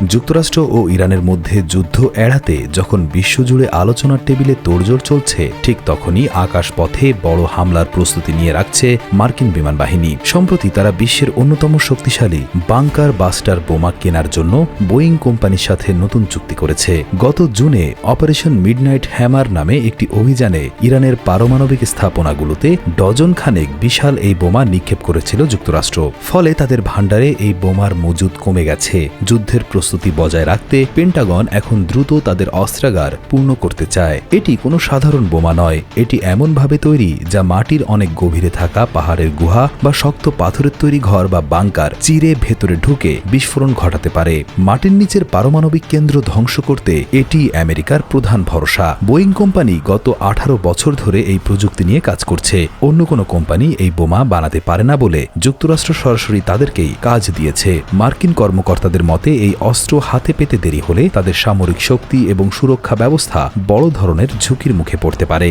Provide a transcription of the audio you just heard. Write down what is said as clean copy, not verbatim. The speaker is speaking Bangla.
যুক্তরাষ্ট্র ও ইরানের মধ্যে যুদ্ধ এড়াতে যখন বিশ্বজুড়ে আলোচনার টেবিলে তোড়জোড় চলছে, ঠিক তখনই আকাশপথে বড় হামলার প্রস্তুতি নিয়ে রাখছে মার্কিন বিমান বাহিনী। সম্প্রতি তারা বিশ্বের অন্যতম শক্তিশালী বাংকার বাস্টার বোমা কেনার জন্য বোয়িং কোম্পানির সাথে নতুন চুক্তি করেছে। গত জুনে অপারেশন মিডনাইট হ্যামার নামে একটি অভিযানে ইরানের পারমাণবিক স্থাপনাগুলোতে ডজন খানেক বিশাল এই বোমা নিক্ষেপ করেছিল যুক্তরাষ্ট্র। ফলে তাদের ভাণ্ডারে এই বোমার মজুদ কমে গেছে। যুদ্ধের প্রস্তুতি বজায় রাখতে পেন্টাগন এখন দ্রুত তাদের অস্ত্রাগার পূর্ণ করতে চায়। এটি কোনো সাধারণ বোমা নয়, এটি এমনভাবে তৈরি যা মাটির অনেক গভীরে থাকা পাহাড়ের গুহা বা শক্ত পাথরের তৈরি ঘর বা বাংকার চিরে ভেতরে ঢুকে বিস্ফোরণ ঘটাতে পারে। মাটির নিচের পারমাণবিক কেন্দ্র ধ্বংস করতে এটি আমেরিকার প্রধান ভরসা। বোয়িং কোম্পানি গত 18 বছর ধরে এই প্রযুক্তি নিয়ে কাজ করছে। অন্য কোনো কোম্পানি এই বোমা বানাতে পারে না বলে যুক্তরাষ্ট্র সরাসরি তাদেরকেই কাজ দিয়েছে। মার্কিন কর্মকর্তাদের মতে এই অস্ত্র হাতে পেতে দেরি হলে তাদের সামরিক শক্তি এবং সুরক্ষা ব্যবস্থা বড় ধরনের ঝুঁকির মুখে পড়তে পারে।